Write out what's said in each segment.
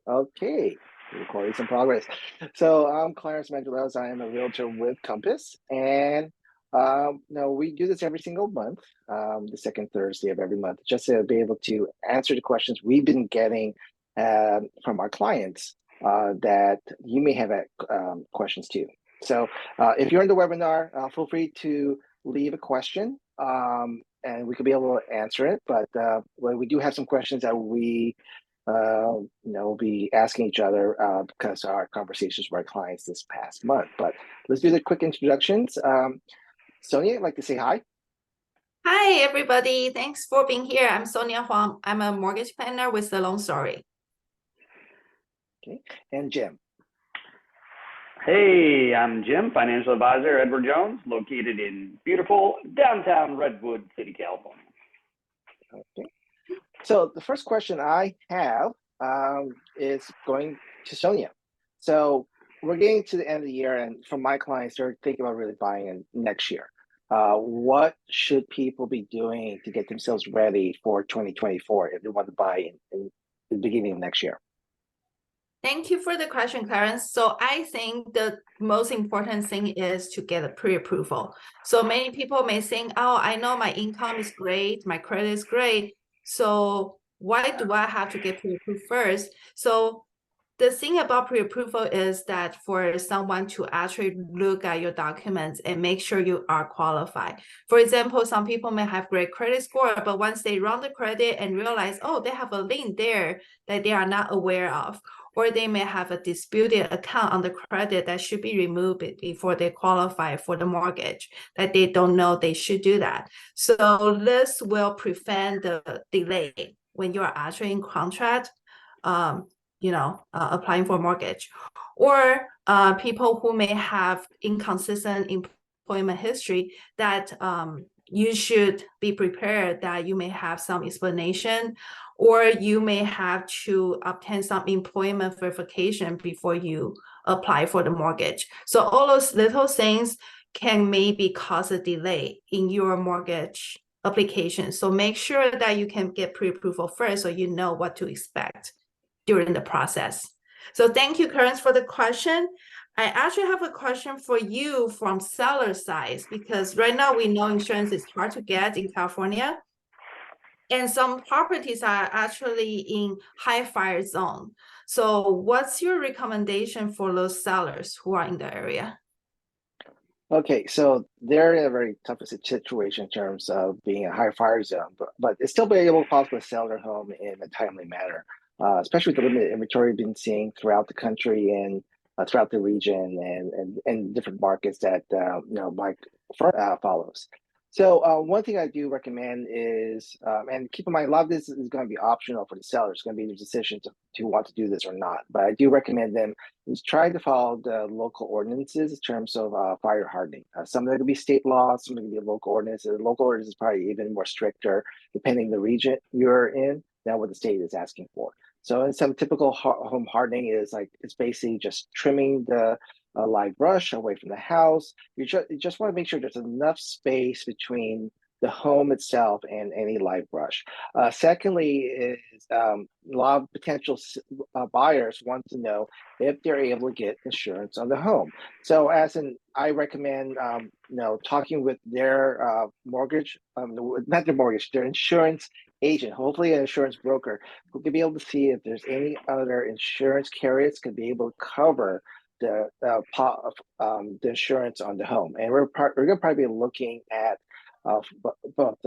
Okay, recording's in progress. So I'm Clarence Madrilejos. I am a realtor with Compass, and no, we do this every single month, the second Thursday of every month, just to be able to answer the questions we've been getting from our clients that you may have questions too. So if you're in the webinar, feel free to leave a question, and we could be able to answer it. But well, we do have some questions that we'll be asking each other because our conversations with our clients this past month. But let's do the quick introductions. Sonia, I'd like to say hi. Hi, everybody. Thanks for being here. I'm Sonia Huang. I'm a mortgage planner with The Loan Story. Okay, and Jim. Hey, I'm Jim, financial advisor, Edward Jones, located in beautiful downtown Redwood City, California. Okay, so the first question I have is going to Sonia. So we're getting to the end of the year, and from my clients, they're thinking about really buying in next year. What should people be doing to get themselves ready for 2024 if they want to buy in the beginning of next year? Thank you for the question, Clarence. So I think the most important thing is to get a pre-approval. So many people may think, oh, I know my income is great, my credit is great. So why do I have to get pre-approved first? So the thing about pre-approval is that for someone to actually look at your documents and make sure you are qualified. For example, some people may have great credit score, but once they run the credit and realize, oh, they have a lien there that they are not aware of, or they may have a disputed account on the credit that should be removed before they qualify for the mortgage, that they don't know they should do that. So this will prevent the delay when you are actually in contract, applying for mortgage, or people who may have inconsistent employment history, that you should be prepared that you may have some explanation, or you may have to obtain some employment verification before you apply for the mortgage. So all those little things can maybe cause a delay in your mortgage application. So make sure that you can get pre-approval first so you know what to expect during the process. So thank you, Clarence, for the question. I actually have a question for you from seller side, because right now we know insurance is hard to get in California, and some properties are actually in high fire zone. So what's your recommendation for those sellers who are in the area? Okay, so they're in a very tough situation in terms of being a high fire zone, but it's still being able to possibly sell their home in a timely manner, especially with the limited inventory we've been seeing throughout the country and throughout the region and different markets that my firm follows. So one thing I do recommend is, and keep in mind, a lot of this is going to be optional for the seller. It's going to be their decision to want to do this or not. But I do recommend them is try to follow the local ordinances in terms of fire hardening. Some of it could be state laws, some of it could be local ordinances. The local ordinance is probably even more stricter depending the region you're in than what the state is asking for. So in some typical home hardening is like, it's basically just trimming the live brush away from the house. You just want to make sure there's enough space between the home itself and any live brush. Secondly, is a lot of potential buyers want to know if they're able to get insurance on the home. So I recommend, talking with their mortgage, not their mortgage, their insurance agent, hopefully an insurance broker, who could be able to see if there's any other insurance carriers could be able to cover the insurance on the home. And we're going to probably be looking at both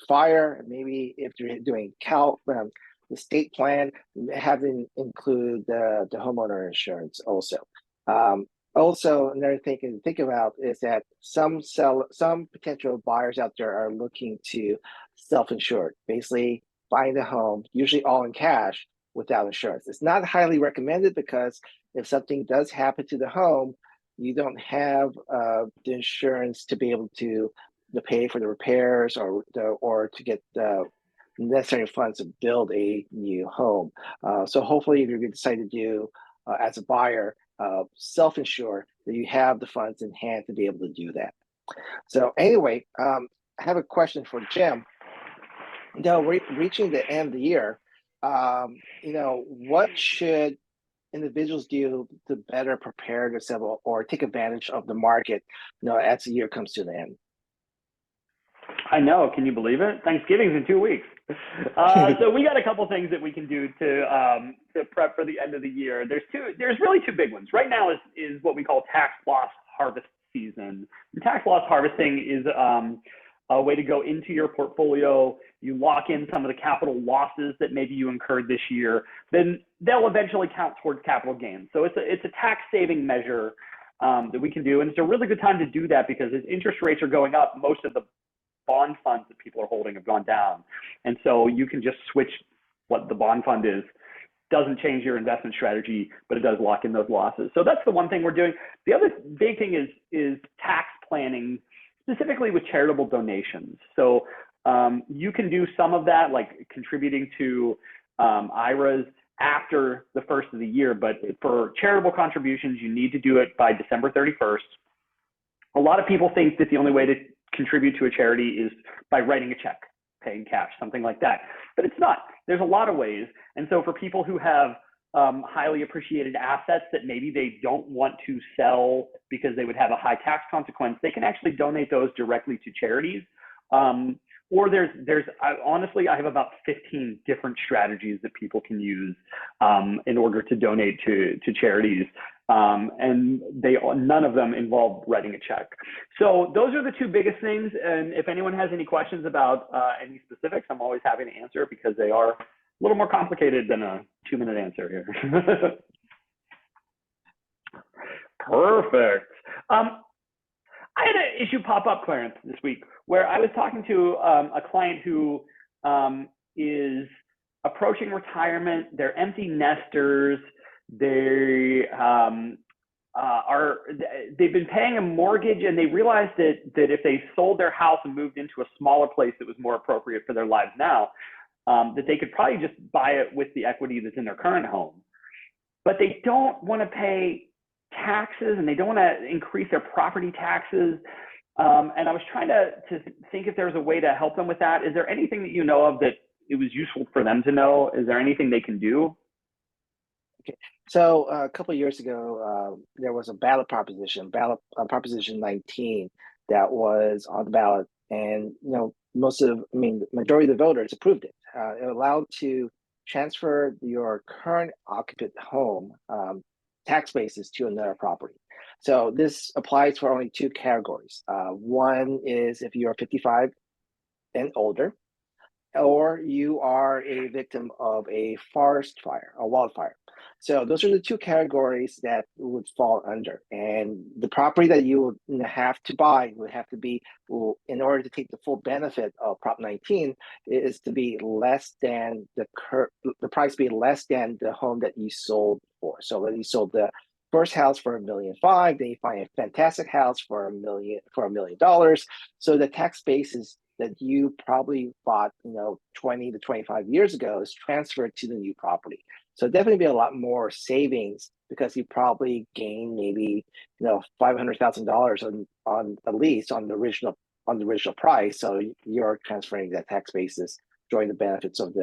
fire, and maybe if you're doing the state plan, having include the homeowner insurance also. Also, another thing to think about is that some potential buyers out there are looking to self-insure, basically buying the home, usually all in cash without insurance. It's not highly recommended because if something does happen to the home, you don't have the insurance to be able to pay for the repairs or to get the necessary funds to build a new home. So hopefully, if you decide to do as a buyer, self-insure, that you have the funds in hand to be able to do that. So anyway, I have a question for Jim. Now, reaching the end of the year, what should individuals do to better prepare themselves or take advantage of the market, as the year comes to the end? I know. Can you believe it? Thanksgiving's in 2 weeks. So we got a couple things that we can do to prep for the end of the year. There's really two big ones. Right now is what we call tax loss harvest season. And tax loss harvesting is a way to go into your portfolio. You lock in some of the capital losses that maybe you incurred this year. Then they'll eventually count towards capital gains. So it's a tax saving measure that we can do, and it's a really good time to do that because as interest rates are going up, most of the bond funds that people are holding have gone down. And so you can just switch what the bond fund is. Doesn't change your investment strategy, but it does lock in those losses. So that's the one thing we're doing. The other big thing is tax planning, specifically with charitable donations. So you can do some of that, like contributing to IRAs after the first of the year, but for charitable contributions, you need to do it by December 31st. A lot of people think that the only way to contribute to a charity is by writing a check, paying cash, something like that. But it's not. There's a lot of ways. And so for people who have highly appreciated assets that maybe they don't want to sell because they would have a high tax consequence, they can actually donate those directly to charities. Or honestly, I have about 15 different strategies that people can use in order to donate to charities. And none of them involve writing a check. So those are the two biggest things. And if anyone has any questions about any specifics, I'm always happy to answer because they are a little more complicated than a 2-minute answer here. Perfect. I had an issue pop up, Clarence, this week where I was talking to a client who is approaching retirement. They're empty nesters. They've been paying a mortgage, and they realized that if they sold their house and moved into a smaller place that was more appropriate for their lives now, that they could probably just buy it with the equity that's in their current home. But they don't want to pay taxes, and they don't want to increase their property taxes. And I was trying to think if there was a way to help them with that. Is there anything that you know of that it was useful for them to know? Is there anything they can do? Okay. So a couple of years ago, there was a ballot Proposition 19 that was on the ballot, and majority of the voters approved it. It allowed to transfer your current occupant home tax basis to another property. So this applies for only two categories. One is if you are 55 and older, or you are a victim of a forest fire, a wildfire. So those are the two categories that would fall under. And the property that you would have to buy would have to be, in order to take the full benefit of Prop 19, is to be less than the price be less than the home that you sold for. So when you sold the first house for $1.5 million, then you find a fantastic house for $1 million. So the tax basis that you probably bought 20 to 25 years ago is transferred to the new property. So definitely be a lot more savings because you probably gain maybe $500,000 on at least on the original price. So you're transferring that tax basis, enjoying the benefits of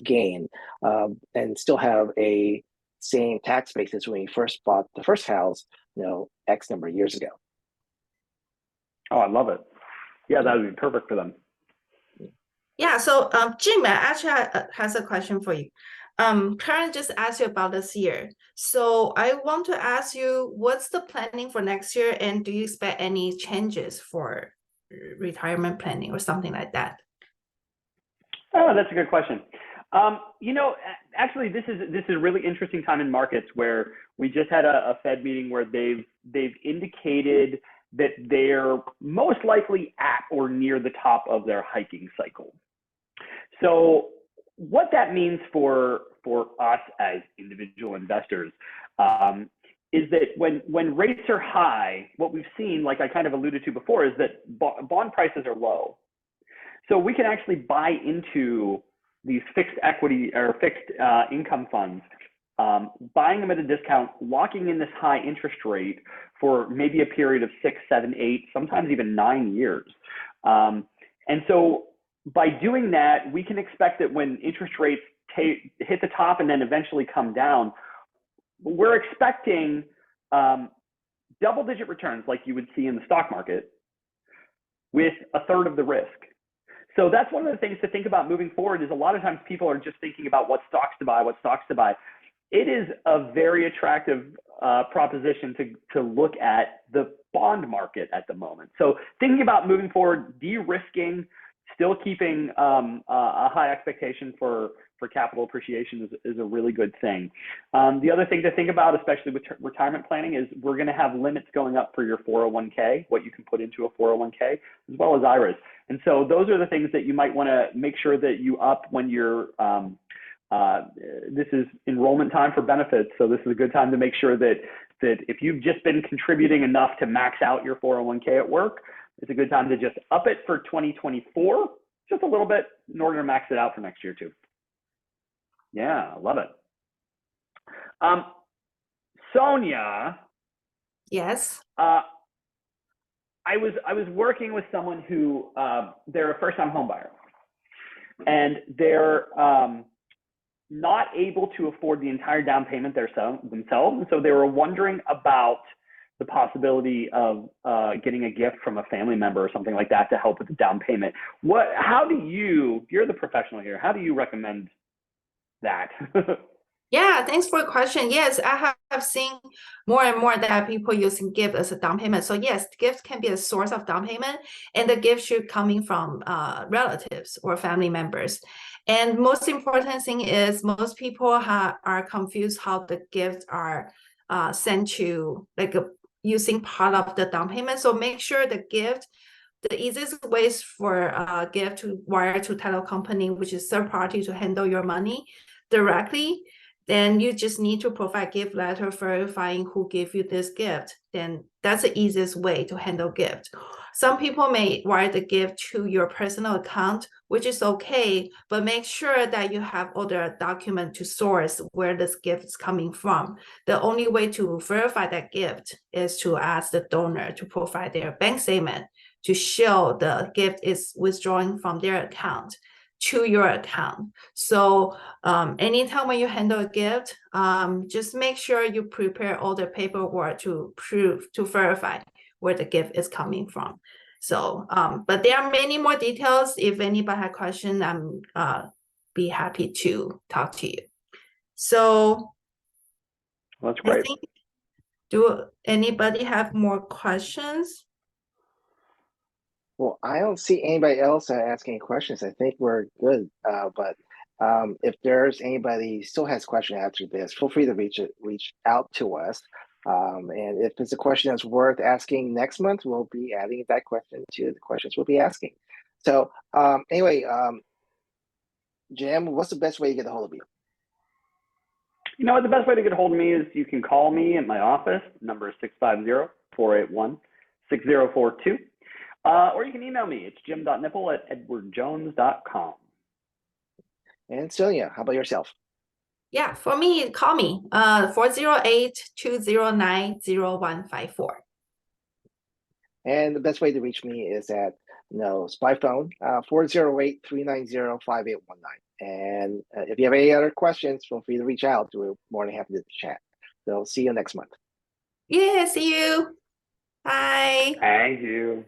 gain, and still have a same tax basis when you first bought the first house, X number of years ago. Oh, I love it. Yeah, that would be perfect for them. Yeah, so Jim actually has a question for you. Karen just asked you about this year. So I want to ask you, what's the planning for next year, and do you expect any changes for retirement planning or something like that? Oh, that's a good question. Actually, this is a really interesting time in markets where we just had a Fed meeting where they've indicated that they're most likely at or near the top of their hiking cycle. So what that means for us as individual investors is that when rates are high, what we've seen, like I kind of alluded to before, is that bond prices are low. So we can actually buy into these fixed equity or fixed income funds, buying them at a discount, locking in this high interest rate for maybe a period of 6, 7, 8, sometimes even 9 years. And so by doing that, we can expect that when interest rates hit the top and then eventually come down, we're expecting double-digit returns like you would see in the stock market with a third of the risk. So that's one of the things to think about moving forward. Is a lot of times people are just thinking about what stocks to buy. It is a very attractive proposition to look at the bond market at the moment. So thinking about moving forward, de-risking, still keeping a high expectation for capital appreciation is a really good thing. The other thing to think about, especially with retirement planning, is we're going to have limits going up for your 401k, what you can put into a 401k, as well as IRAs. And so those are the things that you might want to make sure that you up when you're this is enrollment time for benefits. So this is a good time to make sure that if you've just been contributing enough to max out your 401k at work, it's a good time to just up it for 2024, just a little bit, in order to max it out for next year too. Yeah, I love it. Sonia. Yes. I was working with someone who they're a first-time home buyer, and they're not able to afford the entire down payment themselves, and so they were wondering about the possibility of getting a gift from a family member or something like that to help with the down payment. How do you're the professional here, how do you recommend that? Yeah, thanks for the question. Yes, I have seen more and more that people using gift as a down payment. So yes, gift can be a source of down payment, and the gift should coming from relatives or family members. And most important thing is most people are confused how the gifts are sent to, like using part of the down payment. So make sure the easiest ways for gift to wire to title company, which is third party, to handle your money directly. Then you just need to provide gift letter verifying who gave you this gift. Then that's the easiest way to handle gift. Some people may wire the gift to your personal account, which is okay, but make sure that you have all the document to source where this gift is coming from. The only way to verify that gift is to ask the donor to provide their bank statement to show the gift is withdrawing from their account to your account. So anytime when you handle a gift, just make sure you prepare all the paperwork to verify where the gift is coming from. So, but there are many more details. If anybody has questions, I'm be happy to talk to you. So That's great. I think, do anybody have more questions? Well, I don't see anybody else asking questions. I think we're good. But if there's anybody who still has questions after this, feel free to reach out to us. And if it's a question that's worth asking next month, we'll be adding that question to the questions we'll be asking. So anyway, Jim, what's the best way to get a hold of you? You know what, the best way to get a hold of me is you can call me at my office. Number is 650-481-6042. Or you can email me. It's jim.knipple@edwardjones.com. And Sonia, how about yourself? Yeah, for me, call me 408-209-0154. And the best way to reach me is at by phone 408-390-5819. And if you have any other questions, feel free to reach out. We're more than happy to chat. So see you next month. Yeah, see you. Bye. Thank you.